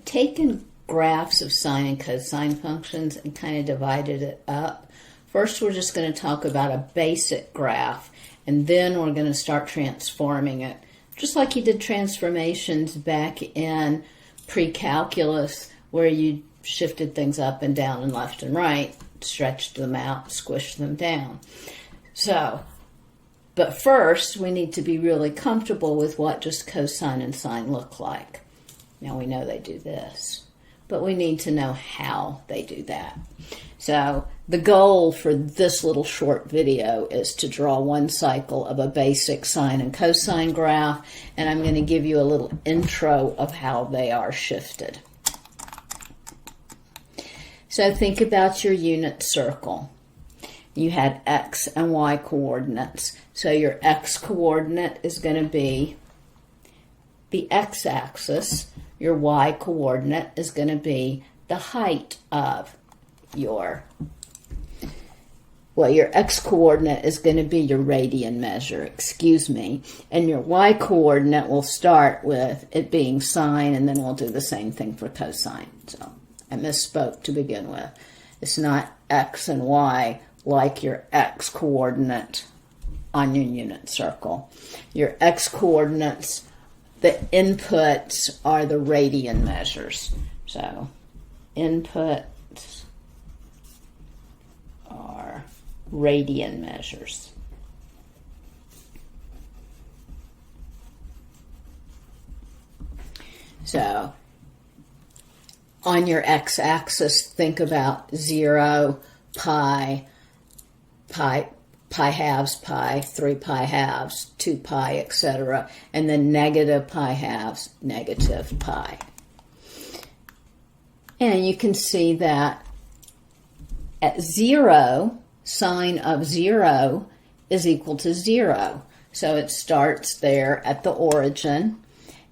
taken graphs of sine and cosine functions and kind of divided it up. First, we're just going to talk about a basic graph, and then we're going to start transforming it. Just like you did transformations back in pre-calculus, where you shifted things up and down and left and right, stretched them out, squished them down. So, but first, we need to be really comfortable with what just cosine and sine look like. Now we know they do this, but we need to know how they do that. So the goal for this little short video is to draw one cycle of a basic sine and cosine graph, and I'm going to give you a little intro of how they are shifted. So think about your unit circle. You had x and y coordinates. So your x coordinate is going to be the x-axis. Your y coordinate is going to be the height of your x coordinate is going to be your radian measure, and your y coordinate will start with it being sine, and then we'll do the same thing for cosine. So I misspoke to begin with. It's not x and y like your x coordinate on your unit circle. Your x coordinates, the inputs are the radian measures. So inputs are radian measures. So on your x-axis, think about 0, pi, pi halves, pi, 3 pi halves, 2 pi, etc. And then negative pi halves, negative pi. And you can see that at 0, sine of 0 is equal to 0. So it starts there at the origin,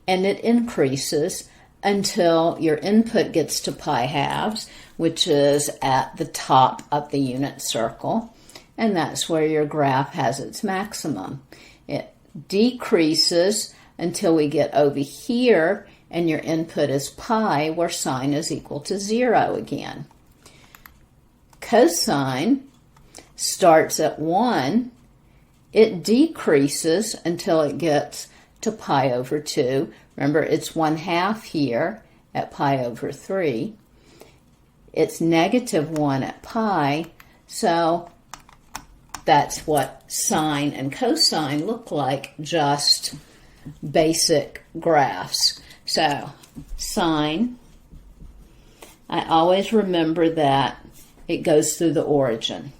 and it increases until your input gets to pi halves, which is at the top of the unit circle, and that's where your graph has its maximum. It decreases until we get over here, and your input is pi, where sine is equal to 0 again. Cosine starts at 1. It decreases until it gets to pi over 2. Remember, it's 1/2 here at pi over 3. It's -1 at pi, so that's what sine and cosine look like, just basic graphs. So sine, I always remember that it goes through the origin.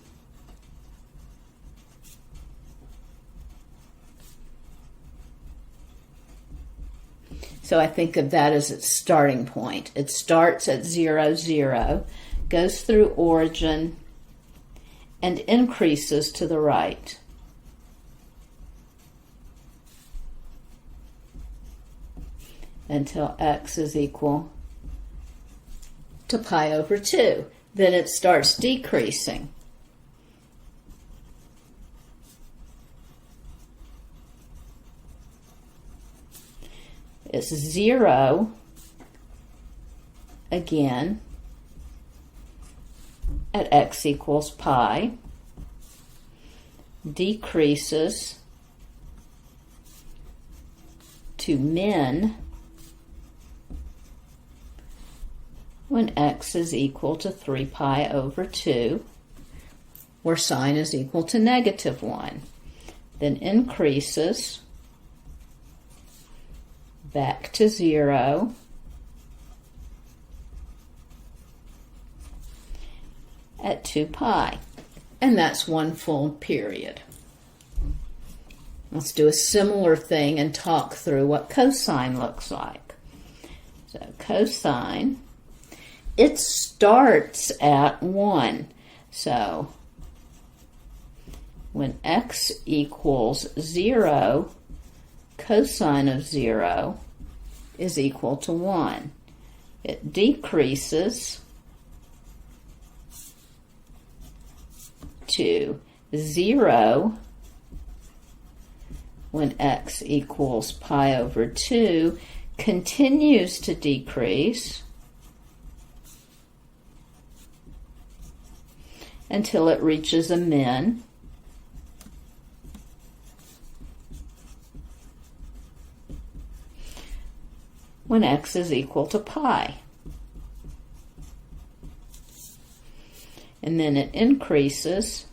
So I think of that as its starting point. It starts at 0, 0, goes through origin, and increases to the right. Until x is equal to pi over 2. Then it starts decreasing. It's 0 again at x equals pi, decreases to min when x is equal to 3 pi over 2, where sine is equal to -1. Then increases back to 0, at 2 pi. And that's one full period. Let's do a similar thing and talk through what cosine looks like. So cosine, it starts at 1. So when x equals 0, cosine of 0 is equal to 1. It decreases to 0 when x equals pi over 2, continues to decrease until it reaches a min. When x is equal to pi. And then it increases.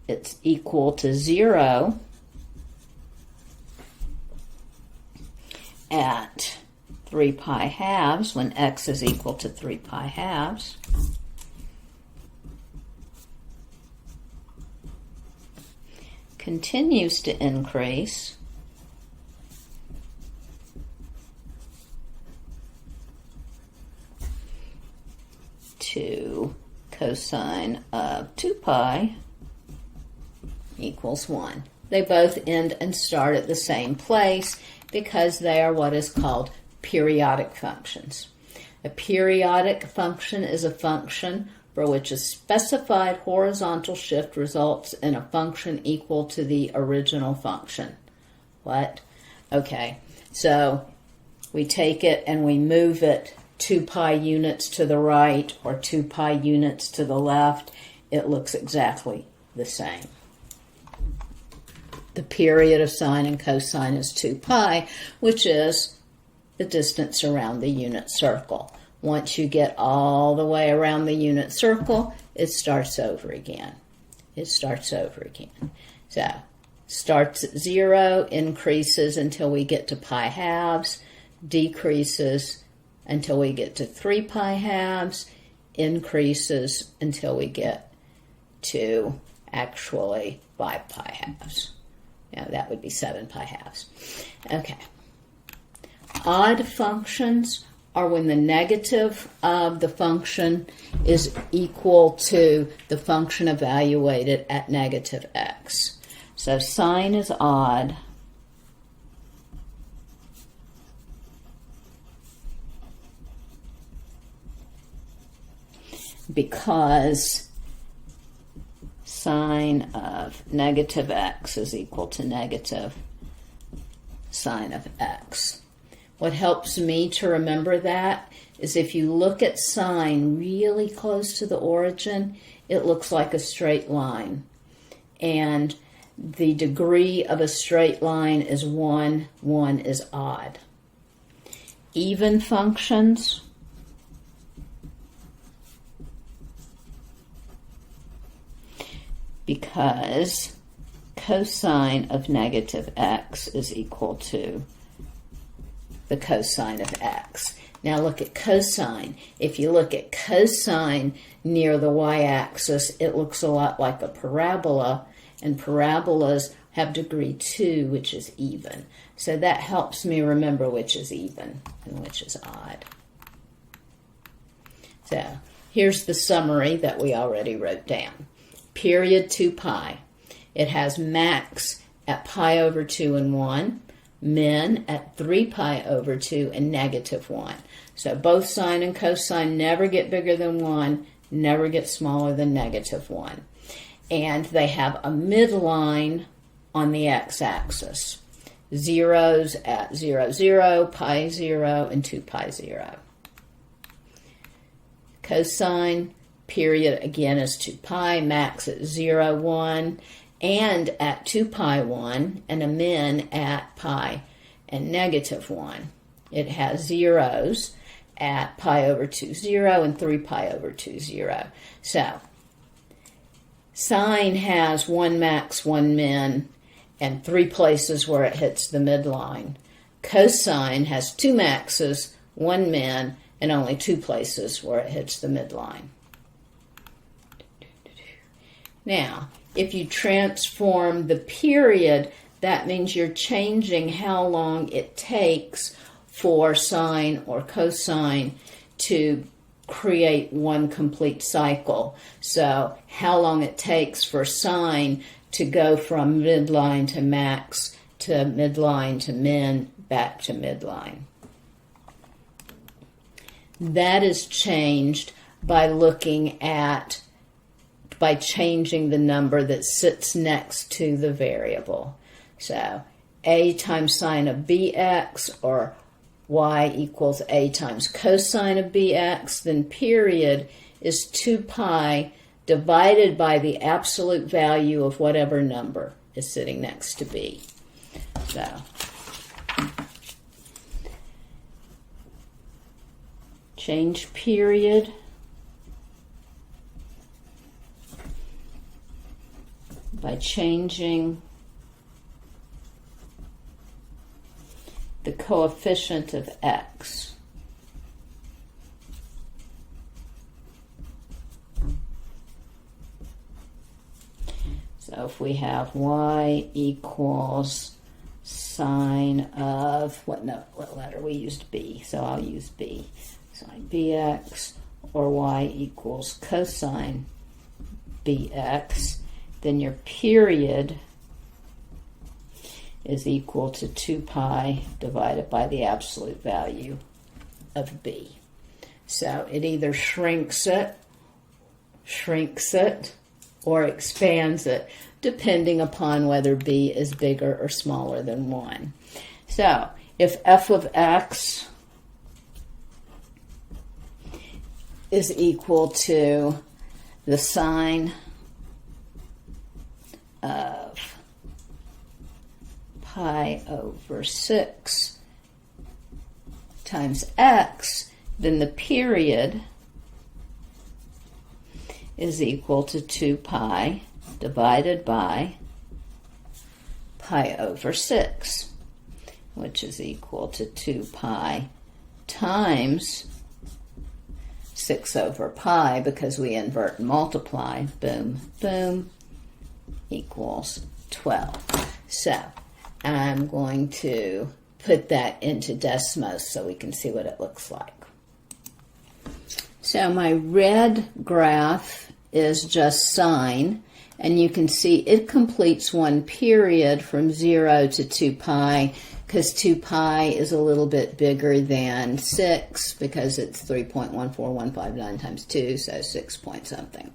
It's equal to 0 at 3 pi halves when x is equal to 3 pi halves. Continues to increase to cosine of 2 pi equals 1. They both end and start at the same place because they are what is called periodic functions. A periodic function is a function for which a specified horizontal shift results in a function equal to the original function. What? Okay, so we take it and we move it 2 pi units to the right or 2 pi units to the left. It looks exactly the same. The period of sine and cosine is 2 pi, which is the distance around the unit circle. Once you get all the way around the unit circle, it starts over again. It starts over again. So, starts at 0, increases until we get to pi halves, decreases until we get to 3 pi halves, increases until we get to actually 5 pi halves. Now that would be 7 pi halves. Okay. Odd functions are when the negative of the function is equal to the function evaluated at negative x. So sine is odd because sine of negative x is equal to negative sine of x. What helps me to remember that is if you look at sine really close to the origin, it looks like a straight line. And the degree of a straight line is 1, 1 is odd. Even functions because cosine of negative x is equal to the cosine of x. Now look at cosine. If you look at cosine near the y-axis, it looks a lot like a parabola, and parabolas have degree 2, which is even. So that helps me remember which is even and which is odd. So here's the summary that we already wrote down. Period 2 pi. It has max at pi over 2 and 1, min at 3 pi over 2 and negative 1. So both sine and cosine never get bigger than 1, never get smaller than negative 1. And they have a midline on the x-axis. Zeros at 0, 0, pi 0, and 2 pi 0. Cosine period again is 2 pi, max at 0, 1, and at 2 pi 1, and a min at pi and negative 1. It has zeros at pi over 2, 0, and 3 pi over 2, 0. So, sine has 1 max, 1 min, and 3 places where it hits the midline. Cosine has 2 maxes, 1 min, and only 2 places where it hits the midline. Now, if you transform the period, that means you're changing how long it takes for sine or cosine to create one complete cycle. So, how long it takes for sine to go from midline to max to midline to min back to midline. That is changed by changing the number that sits next to the variable. So a times sine of bx or y equals a times cosine of bx, then period is 2 pi divided by the absolute value of whatever number is sitting next to b. So change period by changing the coefficient of x. So if we have y equals sine of, what letter? We used b, so I'll use b. Sine bx, or y equals cosine bx, then your period is equal to 2 pi divided by the absolute value of b. So it either shrinks it, or expands it, depending upon whether b is bigger or smaller than 1. So if f of x is equal to the sine of pi over 6 times x, then the period is equal to 2 pi divided by pi over 6, which is equal to 2 pi times 6 over pi, because we invert and multiply, boom, boom, equals 12. So I'm going to put that into Desmos so we can see what it looks like. So my red graph is just sine, and you can see it completes one period from 0 to 2 pi, because 2 pi is a little bit bigger than 6, because it's 3.14159 times 2, so 6 point something.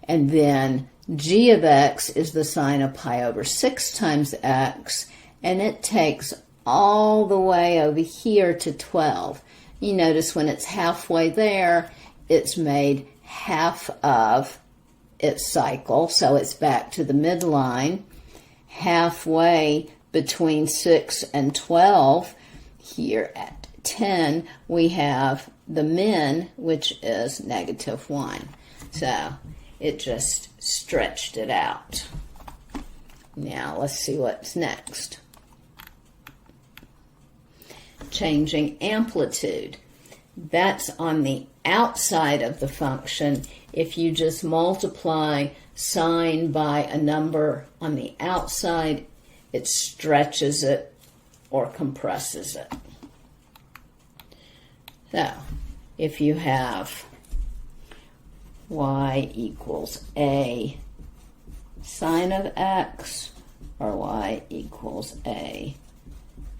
And then g of x is the sine of pi over 6 times x, and it takes all the way over here to 12. You notice when it's halfway there, it's made half of its cycle, so it's back to the midline. Halfway between 6 and 12, here at 10, we have the min, which is -1. So it just stretched it out. Now let's see what's next. Changing amplitude. That's on the outside of the function. If you just multiply sine by a number on the outside, it stretches it or compresses it. So if you have y equals a sine of x, or y equals a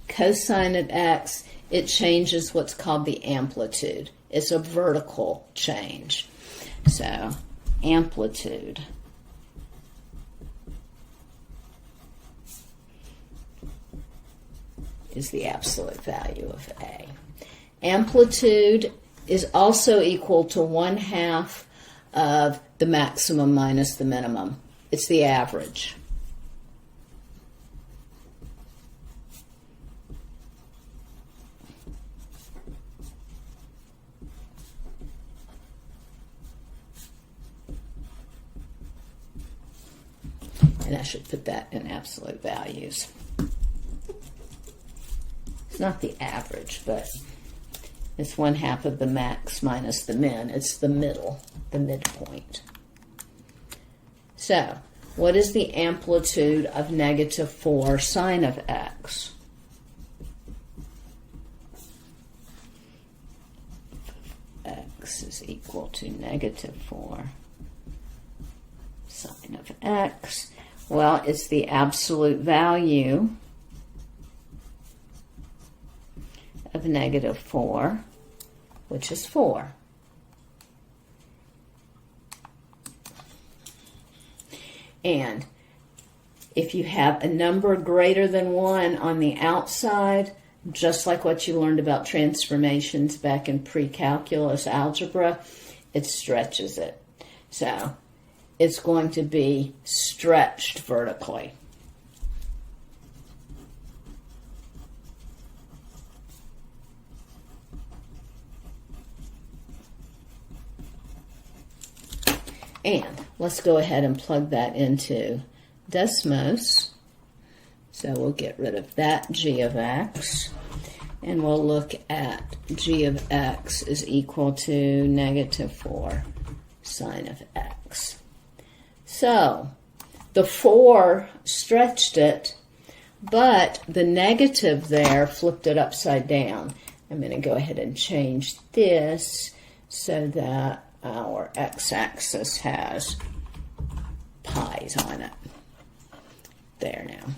cosine of x, it changes what's called the amplitude. It's a vertical change. So amplitude is the absolute value of a. Amplitude is also equal to 1/2 of the maximum minus the minimum. It's the average. And I should put that in absolute values. It's not the average, but it's 1/2 of the max minus the min. It's the middle, the midpoint. So, what is the amplitude of -4 sine of x? X is equal to -4 sine of x. Well, it's the absolute value of -4, which is 4. And if you have a number greater than 1 on the outside, just like what you learned about transformations back in pre-calculus algebra, it stretches it. So it's going to be stretched vertically. And let's go ahead and plug that into Desmos. So we'll get rid of that g of x, and we'll look at g of x is equal to negative 4 sine of x. So the 4 stretched it, but the negative there flipped it upside down. I'm going to go ahead and change this so that our x-axis has pi's on it. There now.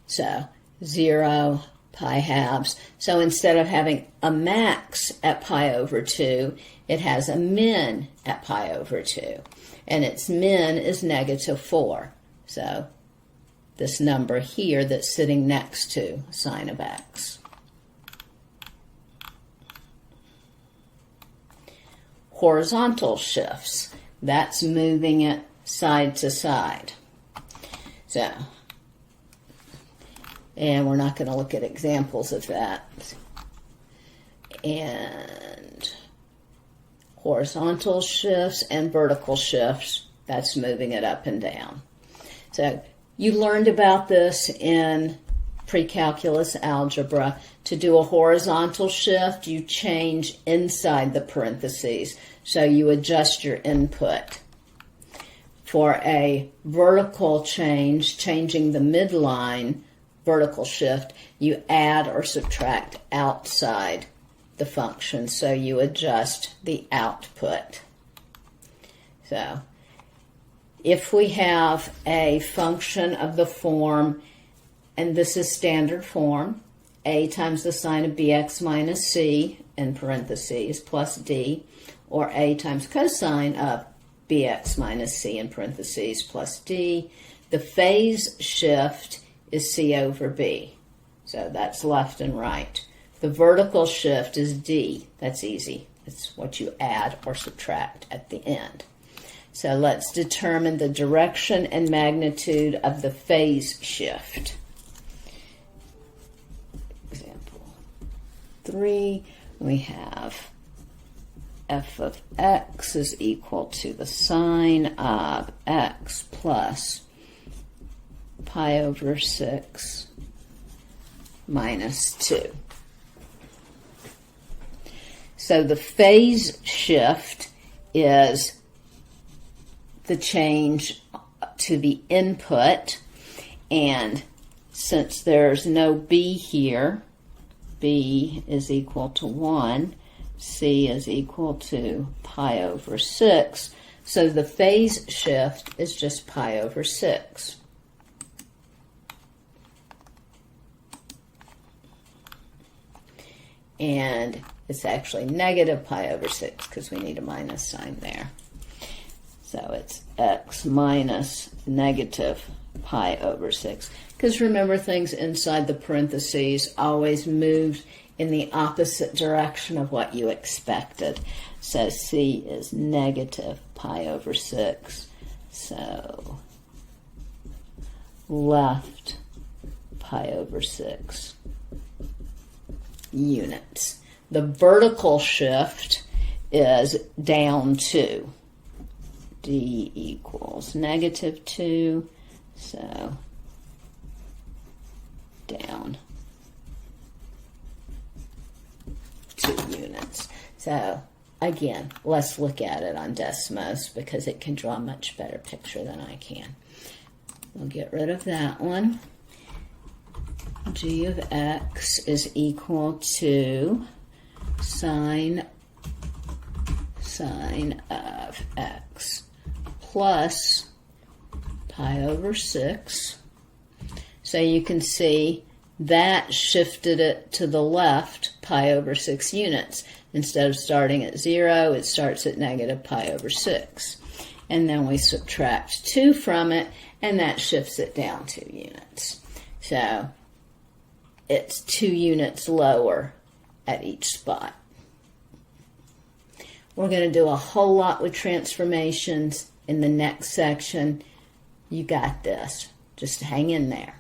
So 0, pi halves. So instead of having a max at pi over 2, it has a min at pi over 2. And its min is negative 4. So this number here that's sitting next to sine of x. Horizontal shifts. That's moving it side to side. So, and we're not going to look at examples of that. And horizontal shifts and vertical shifts, that's moving it up and down. So you learned about this in pre-calculus algebra. To do a horizontal shift, you change inside the parentheses. So you adjust your input. For a vertical change, changing the midline, vertical shift, you add or subtract outside the function. So you adjust the output. So if we have a function of the form, and this is standard form, a times the sine of bx minus c in parentheses plus d, or a times cosine of bx minus c in parentheses plus d, the phase shift is c over b. So that's left and right. The vertical shift is d. That's easy. It's what you add or subtract at the end. So let's determine the direction and magnitude of the phase shift. Example 3, we have f of x is equal to the sine of x plus pi over 6 minus 2. So the phase shift is the change to the input, and since there's no b here, b is equal to 1, c is equal to pi over 6, so the phase shift is just pi over 6. And it's actually negative pi over 6 because we need a minus sign there. So it's x minus negative pi over 6. Because remember, things inside the parentheses always moved in the opposite direction of what you expected. So c is negative pi over 6. So left pi over 6 units. The vertical shift is down 2. D equals negative 2, so down 2 units. So again, let's look at it on Desmos because it can draw a much better picture than I can. We'll get rid of that one. G of x is equal to sine of x plus pi over 6. So you can see that shifted it to the left pi over 6 units. Instead of starting at 0, it starts at negative pi over 6. And then we subtract 2 from it, and that shifts it down 2 units. So it's 2 units lower at each spot. We're going to do a whole lot with transformations in the next section. You got this. Just hang in there.